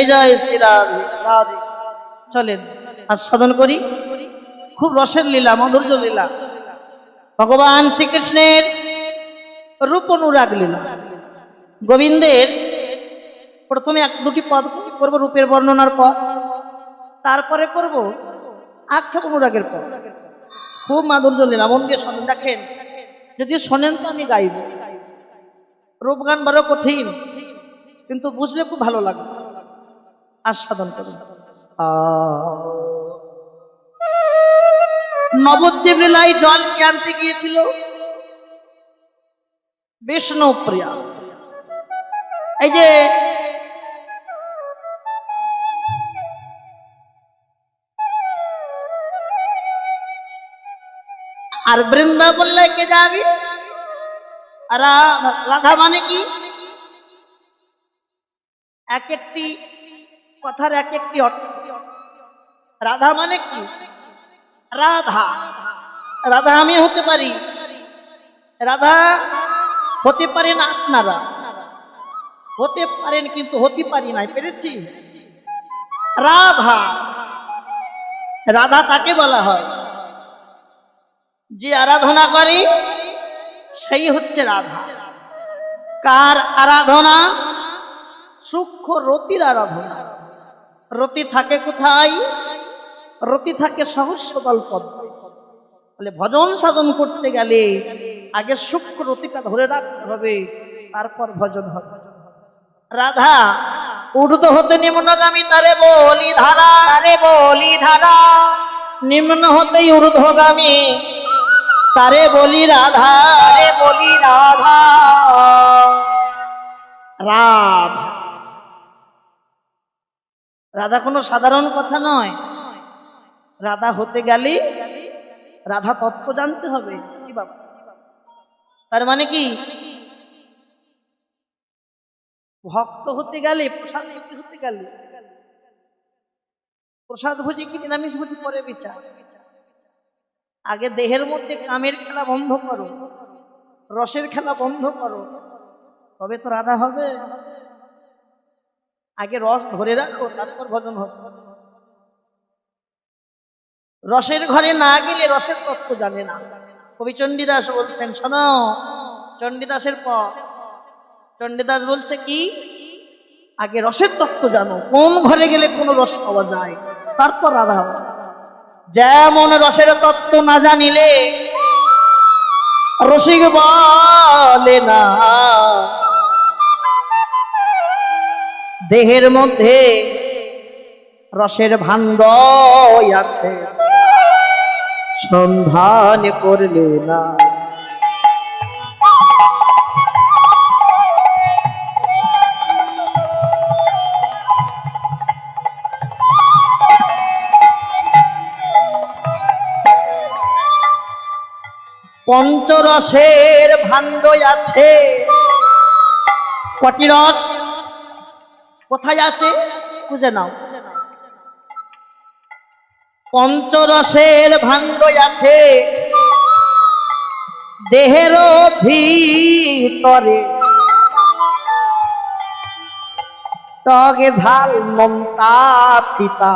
জয় জয় শ্রী রাধে রাধে। চলেন আস্বাদন করি। খুব রসের লীলা, মাধুর্য লীলা, ভগবান শ্রীকৃষ্ণের রূপ অনুরাগ লীলা। গোবিন্দের প্রথমে এক দুটি পদ করব, রূপের বর্ণনার পদ, তারপরে করব আক্ষেপ অনুরাগের পদ। খুব মাধুর্য লীলা, মন দিয়ে শোনেন। দেখেন, যদি শোনেন তো আমি গাইব। রূপ গান বড় কঠিন, কিন্তু বুঝলে খুব ভালো লাগবে। আস্বাদন করুন। নবদ্বীপ লীলায় জল কে আনতে গিয়েছিল? বিষ্ণুপ্রিয়া। এই যে আর বৃন্দাবন লেকে যাবি, রাধা মানে কি? এক একটি কথার এক একটি অর্থ। রাধা মানে কি? রাধা, রাধা আমি হতে পারি, রাধা হতে পারেন আপনারা, হতে পারেন কিন্তু হতে পারি নাই, পেরেছি? রাধা, রাধা তাকে বলা হয় যে আরাধনা করে, সেই হচ্ছে রাধা। কার আরাধনা? সূক্ষ্ম রতির আরাধনা। রতি থাকে কোথায়? রতি থাকে সহস্রদল পদ্মে। তাহলে ভজন সাধন করতে গেলে আগে সূক্ষ্ম রতিটা ধরে রাখতে হবে, তারপর ভজন হবে। রাধা ঊর্ধ্ব হতে নিম্নগামী, তারে বলি ধারা, তারে বলি ধারা। নিম্ন হতেই ঊর্ধ্বগামী, তারে বলি রাধা, তারে বলি রাধা। রাধা, রাধা কোনো সাধারণ কথা নয়। রাধা হতে গেলে রাধা তত্ত্ব জানতে হবে। কি বাবা, তার মানে কি? ভক্ত হতে গেলে, প্রসাদ হতে গেলে, প্রসাদ ভুজি কি নিরামিষ ভুজি পরে বিচার। আগে দেহের মধ্যে কামের খেলা বন্ধ করো, রসের খেলা বন্ধ করো, তবে তো রাধা হবে। আগে রস ধরে রাখো, তারপর ভজন হবে। রসের ঘরে না গেলে রসের তত্ত্ব জানে না। কবি চণ্ডীদাস বলছেন, শোনো, চণ্ডীদাসের পর চণ্ডীদাস বলছে কি? আগে রসের তত্ত্ব জানো, কোন ঘরে গেলে কোন রস পাওয়া যায়, তারপর রাধা হবে। যেমন রসের তত্ত্ব না জানিলে রসিক বলে না, দেহের মধ্যে রসের ভাণ্ড আছে, সন্ধান করলে না। পঞ্চরসের ভাণ্ড আছে। কটি রস? কোথায় আছে খুঁজে নাও। পঞ্চরসের ভাণ্ড আছে দেহের ভিতরে, টকে ঝাল মমতা পিতা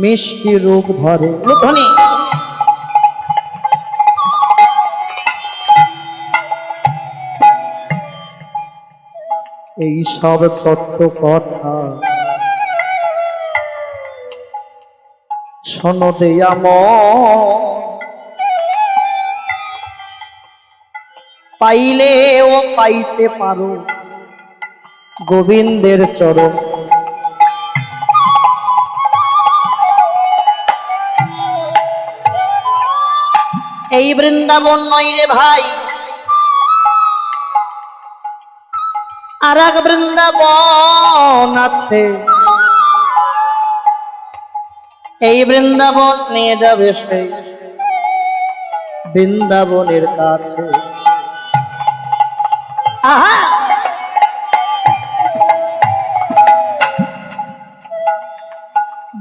মিষ্টি রূপ ধরে। ধ্বনি এই সব তত্ত্ব কথা শোনো দেয়া পাইলে ও পাইতে পারো গোবিন্দের চরণ। এই বৃন্দাবন নয় রে ভাই, আর এক বৃন্দাবন আছে। এই বৃন্দাবন নিয়ে যাবে সেই বৃন্দাবনের কাছে। আহা,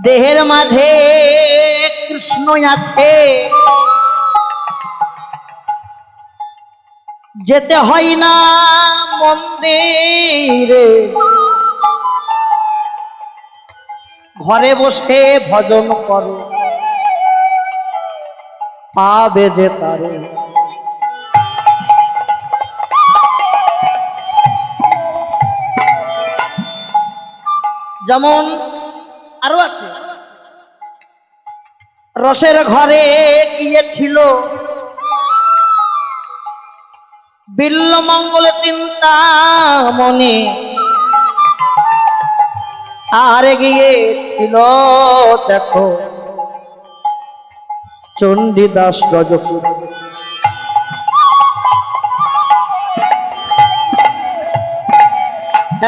দেহের মাঝে কৃষ্ণ আছে, যেতে হয় না মন্দিরে, ঘরে বসে ভজন করো, পাবে যে তারে। যেমন আরো আছে, রসের ঘরে গিয়েছিল বিল্ল মঙ্গল চিন্তা মনে, আর গিয়েছিল দেখো চণ্ডীদাস গজপুর।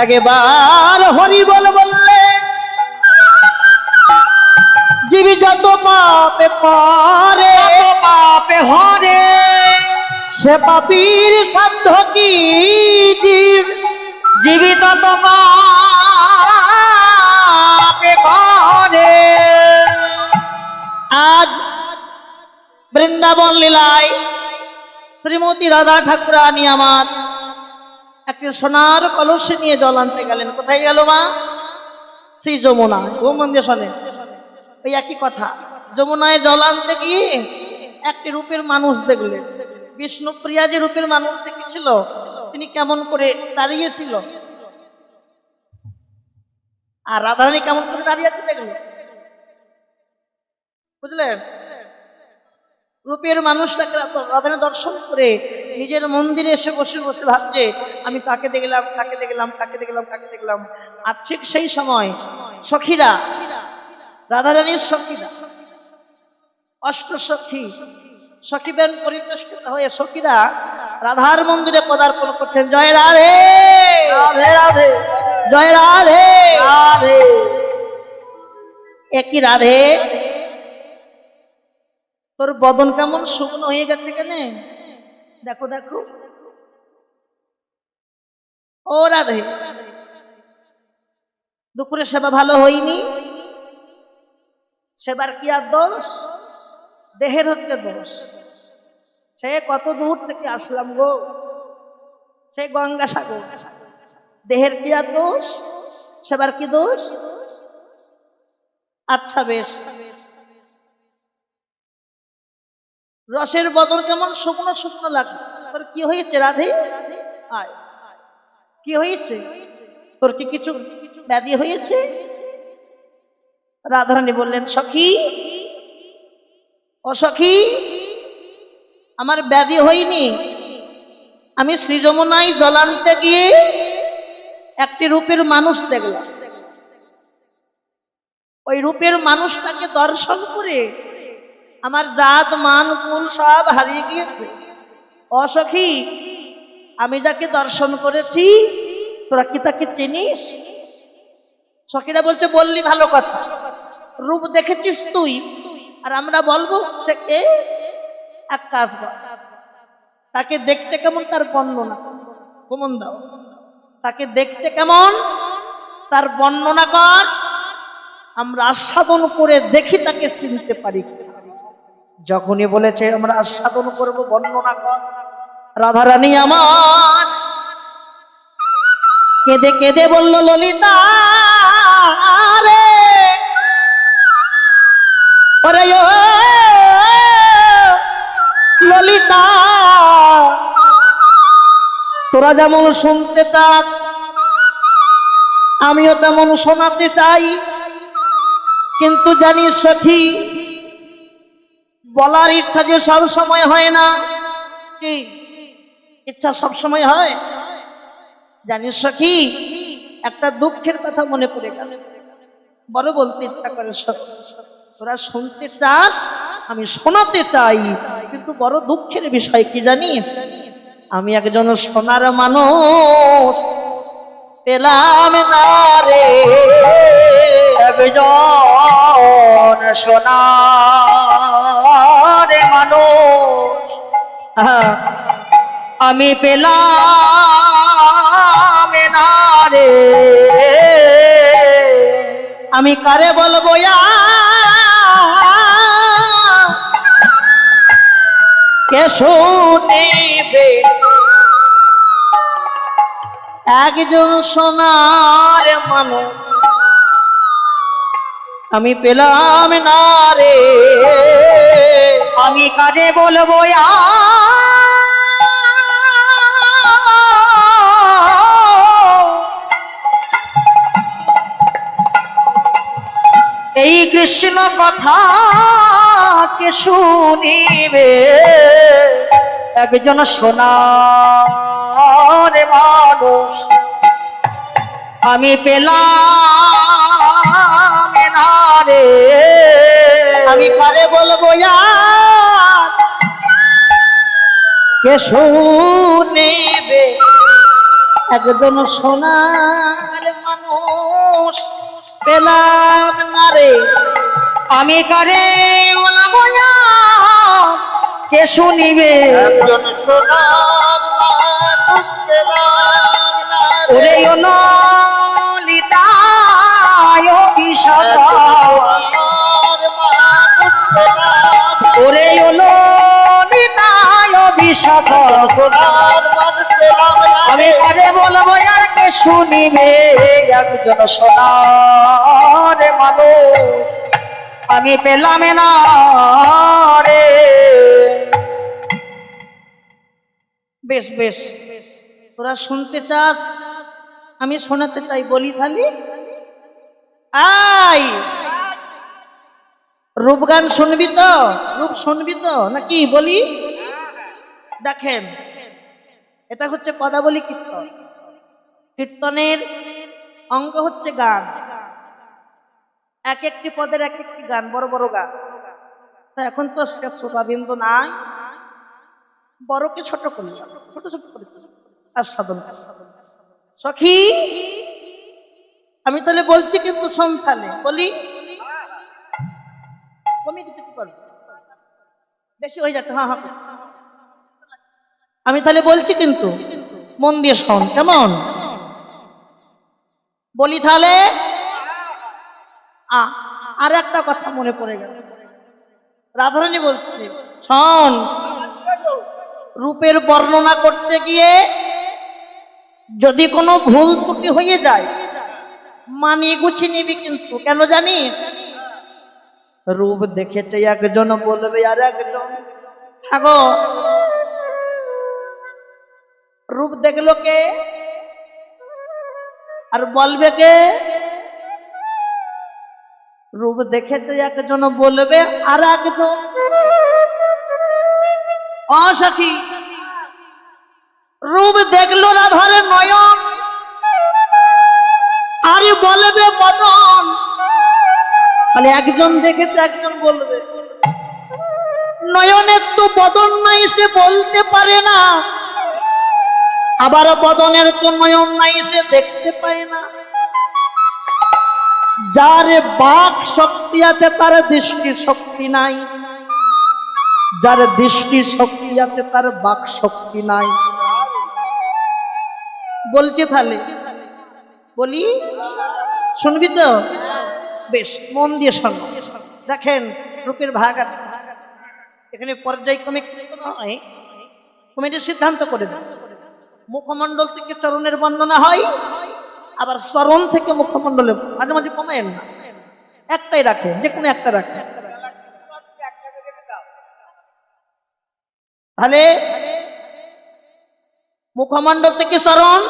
একবার হরি বল বললে জীবী যত পাপে পারে, পাপে হরে সে পাপীর সাধ্য কি জীব, জীবী তত পাপে করে। আজ বৃন্দাবন লীলায় শ্রীমতী রাধা ঠাকুরানী আমার একটি সোনার কলসে নিয়ে জল আনতে গেলেন। কোথায় গেল মা? শ্রী যমুনায়। ও মন দিয়ে শোনেন, ওই একই কথা। যমুনায় জল আনতে গিয়ে একটি রূপের মানুষ দেখলেন। বিষ্ণুপ্রিয়া যে রূপের মানুষ দেখেছিল, তিনি কেমন করে দাঁড়িয়েছিল আর রাধারানী কেমন করে দাঁড়িয়ে আছে দেখলেন, বুঝলেন? রূপের মানুষটাকে রাধারানী দর্শন করে নিজের মন্দিরে এসে বসে বসে ভাবছে, আমি কাকে দেখলাম, কাকে দেখলাম, কাকে দেখলাম, কাকে দেখলাম। আর ঠিক সেই সময় সখীরা, রাধারানীর সখীরা, অষ্টসখী সখীবেন পরিবেষ্টিত হয়ে সখীরা রাধার মন্দিরে পদার্পণ করছেন। জয় রাধে, রাধে রাধে, জয় রাধে রাধে। একই রাধে, তোর বদন কেমন শুকনো হয়ে গেছে কেন? দেখো দেখো। ও রাধে, দুপুরে সেবা ভালো হয়নি? সেবার কি আর দোষ? দেহের হচ্ছে দোষ। সে কত দূর থেকে আসলাম গো, সে গঙ্গাসাগর। দেহের কি আর দোষ? সেবার কি দোষ? আচ্ছা বেশ, রসের বদল কেমন শুকনো শুকনো লাগে, তোর কি হয়েছে রাধে? আয়, কি হয়েছে তোর? কি কিছু ব্যাধি হয়েছে? রাধারানী বললেন, সখী, ও সখী, আমার ব্যাধি হয়নি। আমি শ্রী যমুনায় জল আনতে গিয়ে একটি রূপের মানুষ দেখলাম। ওই রূপের মানুষটাকে দর্শন করে আমার জাত মান কুল সব হারিয়ে গিয়েছে। অসখী, আমি যাকে দর্শন করেছি তোরা কি তাকে চিনিস? সখীরা বলছে, বললি ভালো কথা, রূপ দেখেছিস তুই আর আমরা বলবো সে কে? এক কাজ কর, তাকে দেখতে কেমন তার বর্ণনা কমন দাও। তাকে দেখতে কেমন তার বর্ণনা কর, আমরা আস্বাদন করে দেখি তাকে চিনতে পারি। যখনই বলেছে আমরা আস্বাদন করব, বর্ণনা কর, রাধারানী আমার কেঁদে কেঁদে বলল, ললিতা রে, ওরে ও ললিতা, তোরা যেমন শুনতে চাস আমিও তেমন শোনাতে চাই, কিন্তু জানিস সখী, বলার ইচ্ছা যে সব সময় হয় না। কি ইচ্ছা সব সময় হয়? জানিস সখী, একটা দুঃখের কথা মনে পড়ে গেল, বড় বলতে ইচ্ছা করে। তোরা শুনতে চাস, আমি শোনাতে চাই, কিন্তু বড় দুঃখের বিষয় কি জানিস? আমি একজন সোনার মানুষ পেলাম না রে, একজন সোনার মানুষ আমি পেলাম না রে। আমি কারে বলবো কে শুনিবে? একজন সোনার মানুষ আমি পেলাম না রে, আমি কাজে বলবো এই কৃষ্ণ কথা কে শুনিবে, একজন সোনার মানুষ আমি পেলাম না রে। আমি কারে বলবো আর কে শুনিবে, একজন সোনার মানুষ পেলাম না রে। আমি কারে বলবো কে শুনিবে, একজন সোনার মানুষ পেলাম না রে। ওরে ললিতায় সোনার মানুষ পেলাম না রে। ওরে ললিতায় বিশাখা, সোনার মানুষ পেলাম না আমি রে। কারে বলবো আর কে শুনিবে, একজন সোনার মানুষ আমি পেলাম না রে। বেশ বেশ, তোরা শুনতে চাস, আমি শোনাতে চাই, বলি তাহলে আই রূপ গান শুনবি তো, রূপ শুনবি তো নাকি বলি? দেখেন, এটা হচ্ছে পদাবলী কীর্তন। কীর্তনের অঙ্গ হচ্ছে গান, এক একটি পদের এক একটি গান, বড় বড় গান। এখন তো শ্রোতাবিন্দু নাই, বড়কে ছোট করি, ছোট ছোট করে আস্বাদন। সখী আমি তাহলে বলছি কিন্তু সন্তানে বলি, বেশি হয়ে যাচ্ছে। হ্যাঁ হ্যাঁ, আমি তাহলে বলছি কিন্তু মন দিয়ে শোন, কেমন বলি তাহলে। আর একটা কথা মনে পড়ে গেল, রাধারানী বলছে শোন, রূপের বর্ণনা করতে গিয়ে যদি কোনো ভুল ত্রুটি হয়ে যায় মানিয়ে গুছিয়ে নিবি কিন্তু, কেন জানিস? রূপ দেখেছে একজন, বলবে আর একজন। হাগো, রূপ দেখলো কে আর বলবে কে? রূপ দেখেছে একজন, বলবে আর একজন। অসখী, রূপ দেখলো রাধারে নয়ন, আর বলবে বদন। তাহলে একজন দেখেছে, একজন বলবে। নয়নের তো বদন নাই, সে বলতে পারে না, আবার বদনের তো নয়ন নাই, সে দেখতে পায় না। যার বাক শক্তি আছে তার দৃষ্টি শক্তি নাই, যার দৃষ্টি শক্তি আছে তার বাক শক্তি নাই। বলছি তাহলে বলি, শুনবি তো? বেশ মন দিয়ে শোন। দেখেন, রূপের ভাগ আছে, এখানে পর্যায়ক্রমে নয়, কমিটির সিদ্ধান্ত করে দেন। মুখমণ্ডল থেকে চরণের বর্ণনা হয়, আবার চরণ থেকে মুখমণ্ডলে মাঝে মাঝে কমেন না, একটাই রাখে, যে কোনো একটা রাখে। তাহলে মুখমণ্ডল থেকে চরণ,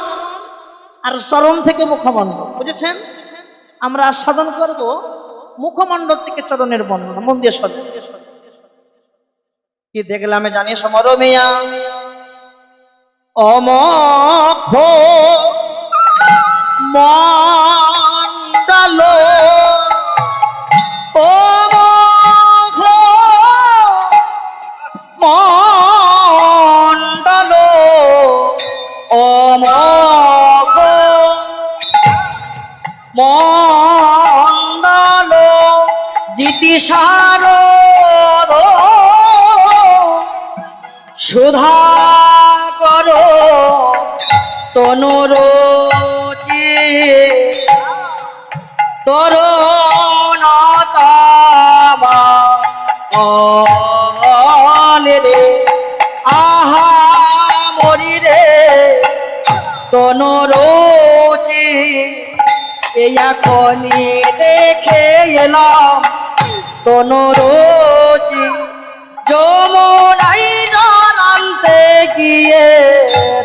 আর চরণ থেকে মুখমণ্ডল, বুঝেছেন? আমরা আস্বাদন করব মুখমণ্ডল থেকে চরণের বর্ণনা, মন দিয়ে শোন। কি দেখলাম জানি সমরমিয়া, অমোঘ মণ্ডল, অমোঘ মণ্ডল, অমোঘ মণ্ডল, জিতি সার সুধা করো তনুরুচি, তরুণতাবা রে, আহা মরি রে তনুরুচি, এই এখনই দেখে এলাম তনুরুচি যমুনাই জল আনতে গিয়ে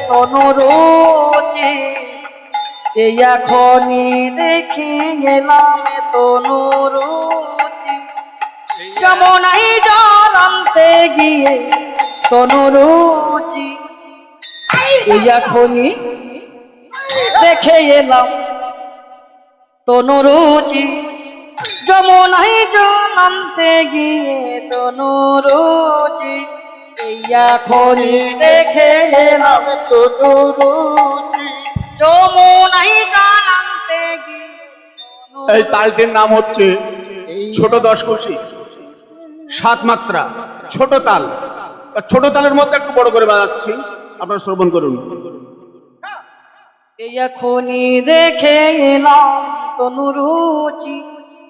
তনুরুচি এই এখনই দেখে এলাম তনুরুচি যমুনাই জল আনতে গিয়ে তনুরুচি এই এখনই দেখে এলাম তনুরুচি যমুনাই জল আনতে গিয়ে তনুরুচি এই এখনই দেখে এলাম তনুরুচি যমুনাই জল আনতে গিয়ে এই তালটির নাম হচ্ছে ছোট দশকোষী, সাত মাত্রা, ছোট তাল। ছোট তালের মধ্যে একটু বড় করে বাজাচ্ছি, আপনারা শ্রবণ করুন। এই এখনই দেখে এলাম তনুরুচি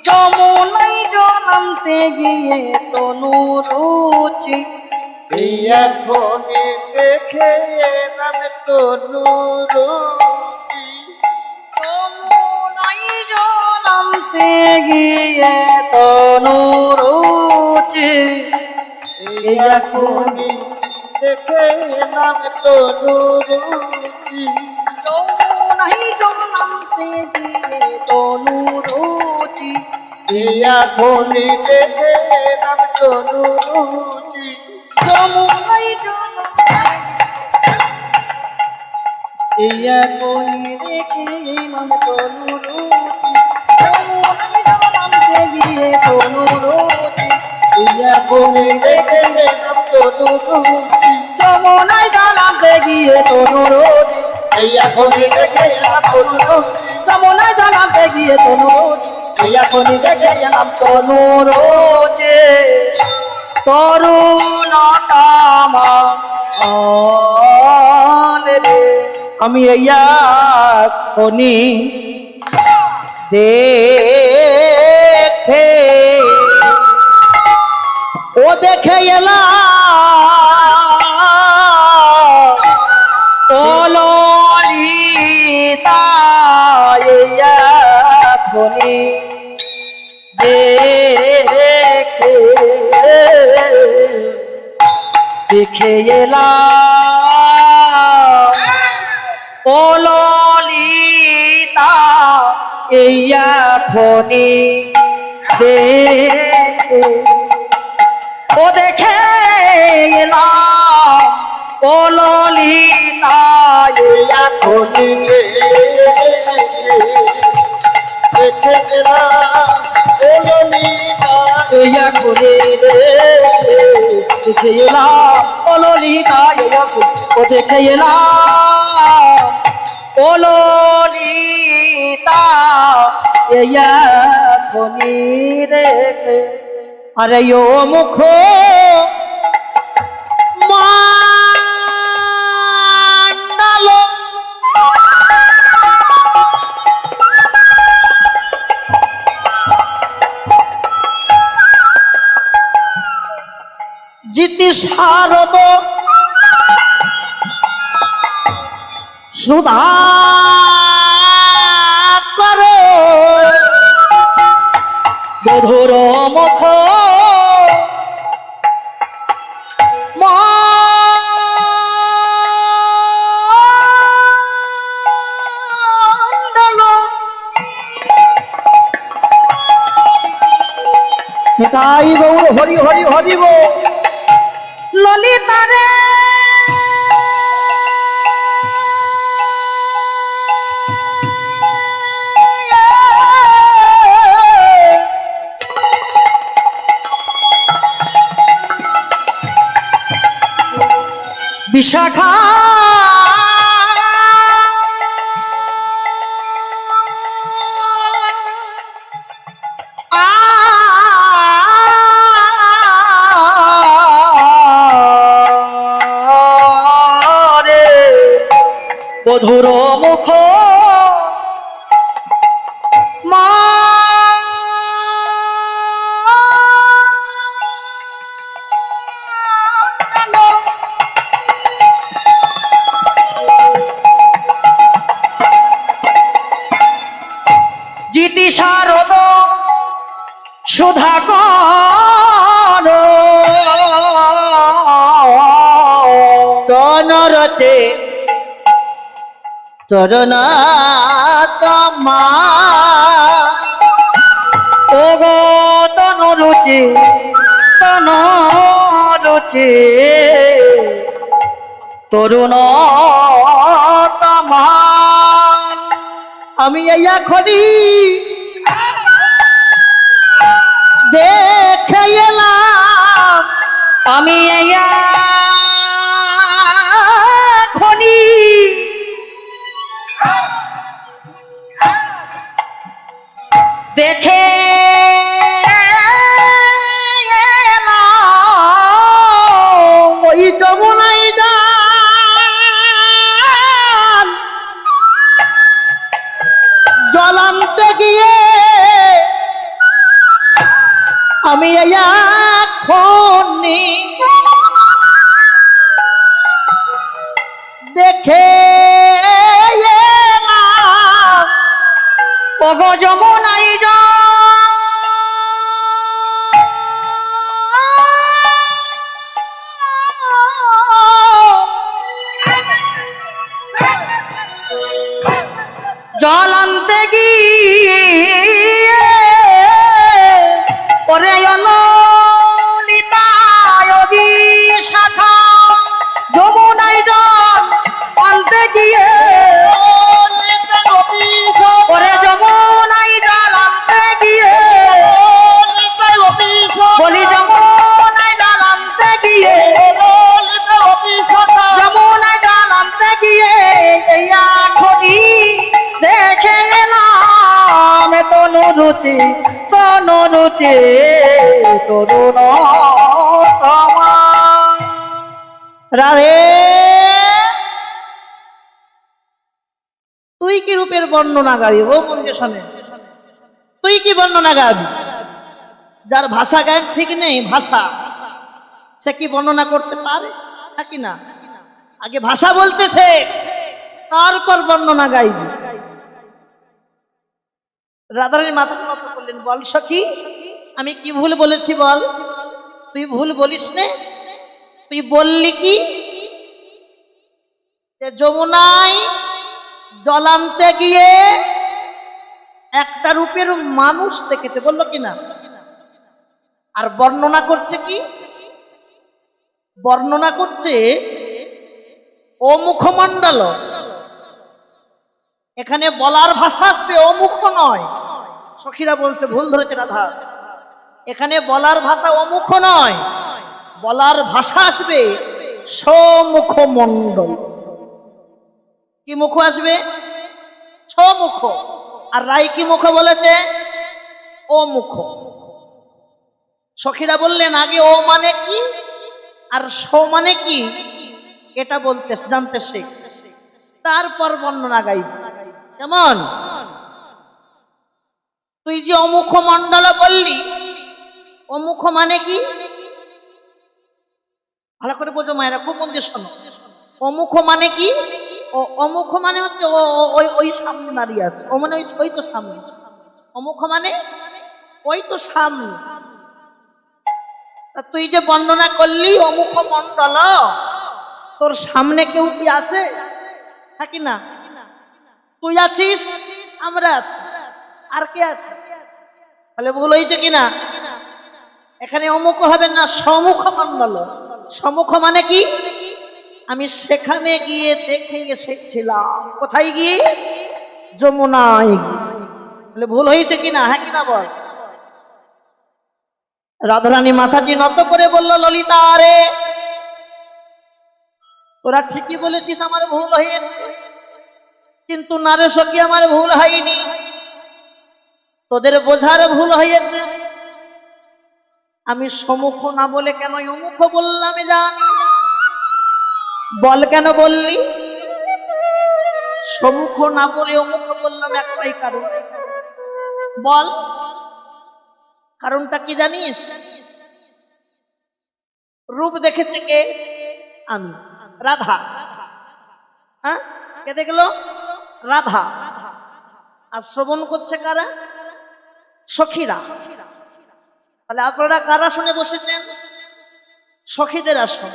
যমুনাই জল আনতে গিয়ে তনুরুচি এই এখনই দেখে এলাম তনুরুচি যমুনাই জল আনতে গিয়ে তনুরুচি এই এখনই দেখে এলাম তনুরুচি যমুনাই জল আনতে গিয়ে তনুরুচি এই এখনই দেখে এলাম তনুরুচি যমুনাই জল এই এখনই দেখে এলাম তনুরুচি যমুনাই জল আনতে গিয়ে তনুরুচি এই এখনই দেখে এলাম তনুরুচি যমুনাই জল আনতে গিয়ে তনুরুচি এই এখনই দেখে এলাম তনুরুচি যমুনাই জল আনতে গিয়ে তনুরুচি এই এখনই দেখে এলাম তনুরুচি তরুণতামা রে আমি এই এখনই দেখে ও দেখে এলাম ললিতা এই এখনই দেখে এলাম ও ললিতা এই এখনই দেখে ও দেখে এলাম ও ললিতা এই এখনই দেখে এলাম তনুরুচি এই এখনই দেখে এলাম ও ললিতা এই এখনই ও দেখে এলাম ও ললিতা এই এখনই দেখে আরে ও মুখ মান্ডালো জিতি সারদ সুধা করো মধুর মুখ মণ্ডল তাই গৌর হরি হরি হরিব ললিতারে বিশাখা মধুর মুখ গীতি শারদ সুধাকর তন রচে তরুণ তোমা ও গো তনু রুচি তরুণ তমাল। আমি এই এখনই দেখে এলাম, আমি খনি দেখে এলাম ওই যমুনাই যান জল আনতে গিয়ে আমি এই এখনই দেখে এলাম, ওগো যমুনাই জল আনতে গিয়ে ওরে ললিতায়বী শাখা যমুনাই জল আনতে গিয়ে ওরে যমুনাই জল আনতে গিয়ে বলি যমুনাই জল আনতে গিয়ে যমুনাই জল আনতে গিয়ে এই আখনি দেখে এলাম তনু রুচি তরুণ তোমা। রাধে তুই কি রূপের বর্ণনা গাবি? ও মনকে শোনে, তুই কি বর্ণনা গাবি? যার ভাষা জ্ঞান ঠিক নেই, ভাষা সে কি বর্ণনা করতে পারে নাকি না? আগে ভাষা বলতে সে, তারপর বর্ণনা গাইবি। রাধারানীর মাথা নত করলেন, বল সখী আমি কি ভুল বলেছি বল? তুই ভুল বলিস নে। তুই বললি কি যে যমুনায় জল আনতে গিয়ে একটা রূপের মানুষ দেখেছে, বললো কিনা? আর বর্ণনা করছে কি? বর্ণনা করছে ও মুখমণ্ডল। এখানে বলার ভাষা আসবে ও মুখ নয়। সখীরা বলছে ভুল ধরেছে রাধা, এখানে বলার ভাষা ও মুখ নয়, বলার ভাষা আসবে সমুখমণ্ডল। কি মুখ আসবে? সমুখ। আর রায় কি মুখ বলেছে? ও মুখ। সখীরা বললেন আগে ও মানে কি আর সো মানে কি এটা বলতে জানতে শেখ, তারপর বর্ণনা গাইব। কেমন? তুই যে অমুখ মণ্ডল বললি, অমুখ মানে কি? ভালো করে বোঝো মায়েরা, খুব মন দিয়ে শোনো। অমুখ মানে কি? ও অমুখ মানে হচ্ছে ওই সামনে দাঁড়িয়ে আছে, ও মানে ওই তো সামনে। অমুখ মানে ওই তো সামনে। তুই যে বর্ণনা করলি অমুখ মণ্ডল, তোর সামনে কেউ কি আছে? থাকি না? তুই আছিস, আমরা আছি, আর কে আছে? তাহলে ভুল হয়েছে কিনা? এখানে অমুখ হবে না, সমুখ মণ্ডল। সমুখ মানে কি? আমি সেখানে গিয়ে দেখে এসেছিলাম। কোথায় গিয়ে? যমুনায়। তাহলে ভুল হয়েছে কিনা? হ্যাঁ কিনা বল? রাধারানী মাথাটি নত করে বলল, ললিতা রে তোরা ঠিকই বলেছিস আমার ভুল হয়েছে, কিন্তু নারে সখী আমার ভুল হয়নি, তোদের বোঝার ভুল হয়েছে। আমি সমুখ না বলে কেন অমুখ বললাম জানিস? বল কেন বললি? সমুখ না বলে অমুখ বললাম একটাই কারণ। বল কারণটা কি জানিস? রূপ দেখেছে কে? আমি, রাধা। হ্যাঁ, কে দেখলো? রাধা। আর শ্রবণ করছে কারা? সখীরা। তাহলে আপনারা কার আসনে বসেছেন? সখীদের আসন।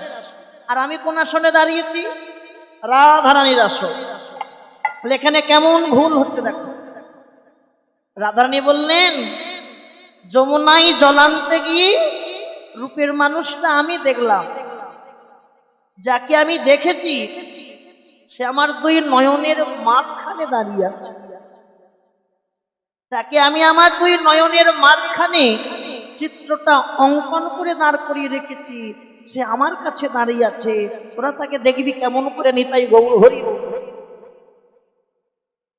আর আমি কোন আসনে দাঁড়িয়েছি? রাধারানীর আসন। তাহলে এখানে কেমন ভুল হচ্ছে দেখো। রাধারানী বললেন, যমুনায় জল আনতে গিয়ে রূপের মানুষটা আমি দেখলাম, যাকে আমি দেখেছি সে আমার দুই নয়নের মাঝখানে দাঁড়িয়ে আছে। তাকে আমি আমার দুই নয়নের মাঝখানে চিত্রটা অঙ্কন করে দাঁড় করিয়ে রেখেছি, সে আমার কাছে দাঁড়িয়ে আছে। তোরা তাকে দেখবি কেমন করে, নিতাই গৌর হরি।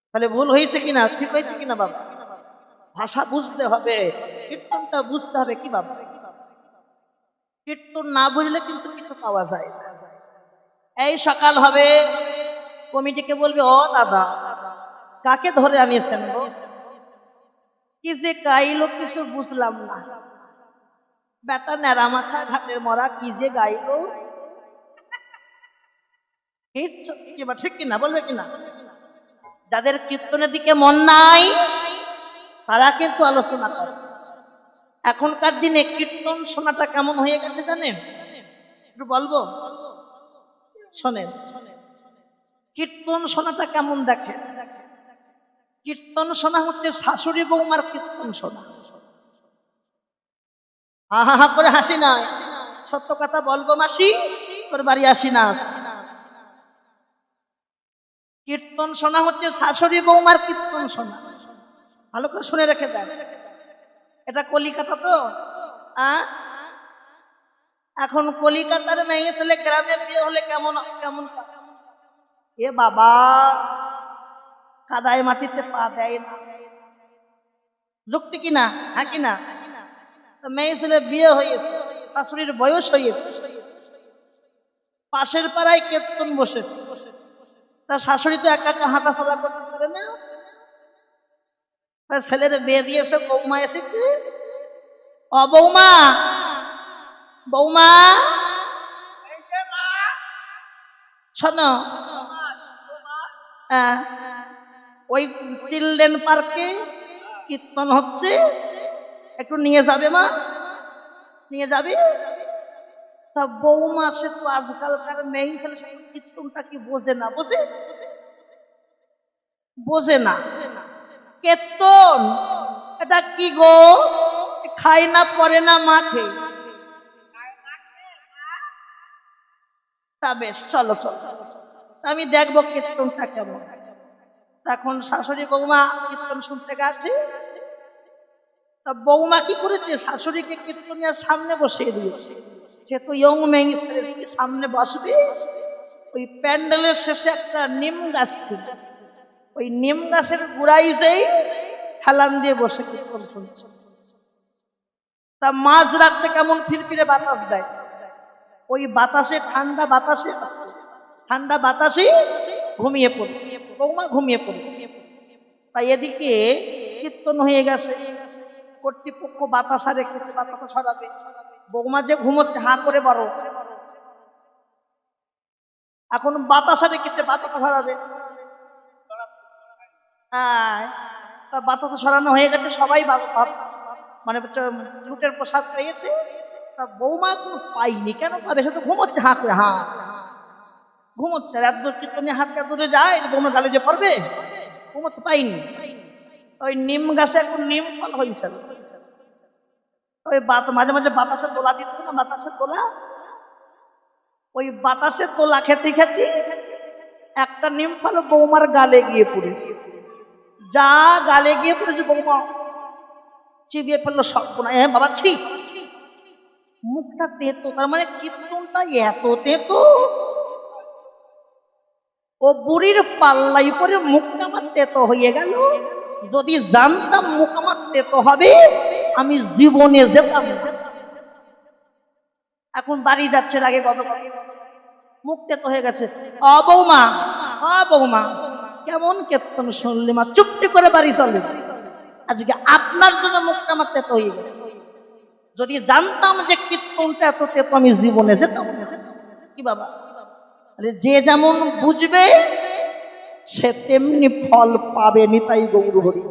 তাহলে ভুল হয়েছে কিনা, ঠিক হয়েছে কিনা বাবা? ভাষা বুঝতে হবে, কীর্তনটা বুঝতে হবে। কি বাবা, কীর্তন না বুঝলে কিন্তু কিছু পাওয়া যায় না। এই সকাল হবে, কমিটিকে বলবে, ও দাদা কাকে ধরে আনিয়েছেন গো? কি যে গাইলো কিছু বুঝলাম না। বেটা নেড়া মাথা ঘাটের মরা কি যে গাইলো, ঠিক কিনা? বলবে কিনা? যাদের কীর্তনের দিকে মন নাই তারা কিন্তু আলোচনা করে। এখনকার দিনে কীর্তন শোনাটা কেমন হয়ে গেছে জানেন? একটু বলবো, শোনেন। কীর্তন শোনাটা কেমন দেখেন। কীর্তন শোনা হচ্ছে শাশুড়ি বৌমার কীর্তন শোনা। হা হা করে হাসি না, সত্য কথা বলবো মাসি, তোর বাড়ি আসি না। কীর্তন শোনা হচ্ছে শাশুড়ি বৌমার কীর্তন শোনা। ভালো করে শুনে রেখে দেন, এটা কলিকাতা তো। এখন কলিকাতার মেয়ে ছেলে গ্রামে বিয়ে হলে কেমন কেমন, এ বাবা কাদায় মাটিতে পা দেয় না। যুক্তি কিনা? হ্যাঁ কিনা? মেয়ে ছেলে বিয়ে হয়েছে, শাশুড়ির বয়স হয়েছে, পাশের পাড়ায় কীর্তন বসেছে, তার শাশুড়ি তো একা একা হাঁটাচলা করতে পারে না। তার ছেলের বিয়ে দিয়েছে, বৌমা এসেছে। ও বৌমা, বৌমা শোনো, ওই চিলড্রেন পার্কে কীর্তন হচ্ছে, একটু নিয়ে যাবে মা, নিয়ে যাবে? তা বৌমা সে তো আজকালকার মেয়ে ছেলে কীর্তনটা কি বোঝে না, বোঝে না। কীর্তন এটা কি গো? খায় না, পরে না, মাখে। তা বেশ, চলো চলো, আমি দেখবো কীর্তনটা কেমন। তখন শাশুড়ি বৌমা কীর্তন শুনতে গেছে। তা বৌমা কি করেছে, শাশুড়িকে কীর্তনিয়ার সামনে বসিয়ে দিয়েছে। সে তো ইয়ং মেয়ে, সামনে বসবে। ওই প্যান্ডেলের শেষে একটা নিম গাছ ছিল, ওই নিম গাছের গোড়ায় যেই হেলান দিয়ে বসে কীর্তন শুনছে। তা মাঝ রাত্রে কেমন ফিরফিরে বাতাস দেয়, ওই বাতাসে ঠান্ডা বাতাসে ঘুমিয়ে পড়ে, বৌমা ঘুমিয়ে পড়েছে। তাই এদিকে কীর্তন হয়ে গেছে, কর্তৃপক্ষ বাতাসা রেখেছে, বাতাসা ছড়াবে। বৌমা যে ঘুমোচ্ছে হাঁ করে বড়, এখন বাতাসা রেখেছে, বাতাসা ছড়াবে। বাতাসা ছড়ানো হয়ে গেছে, সবাই মানে লুটের প্রসাদ পেয়েছে। তা বৌমা কোনো পাইনি, কেন পাবে? সে তো ঘুমোচ্ছে হাঁ করে, ঘুমোচ্ছে। আর এত কীর্তনে হাতটা দূরে যায়, বৌমা গালে যে পড়বে, ঘুমোতে পাইনি। ওই নিম গাছে এখন নিম ফল হয়েছে, ওই মাঝে মাঝে বাতাসের দোলা দিচ্ছে না, বাতাসের দোলা। ওই বাতাসের দোলা খেতে খেতে একটা নিম ফল বৌমার গালে গিয়ে পড়েছে। যা গালে গিয়ে পড়েছে, বৌমা চিবিয়ে ফেললো সব। বাবা ছি, মুখটা তেতো। তার মানে কীর্তনটা এত তেতো, ও বুড়ির পাল্লাই পরে মুখটা আমার তেতো হয়ে গেল। যদি জানতাম মুখ আমার তেতো হবে, আমি জীবনে যেতাম। এখন বাড়ি যাচ্ছে আগে কত মুখ তেতো হয়ে গেছে। অ বৌমা, কেমন কীর্তন শুনলি মা? চুপটি করে বাড়ি চলে, আজকে আপনার জন্য মুখটা আমার তেতো হয়ে গেছে। যদি জানতাম যে কীর্তনটা এত তেতো, আমি জীবনে যেতাম। কি বাবা, যে যেমন বুঝবে সে তেমনি ফল পাবে। নিতাই গৌর হরি।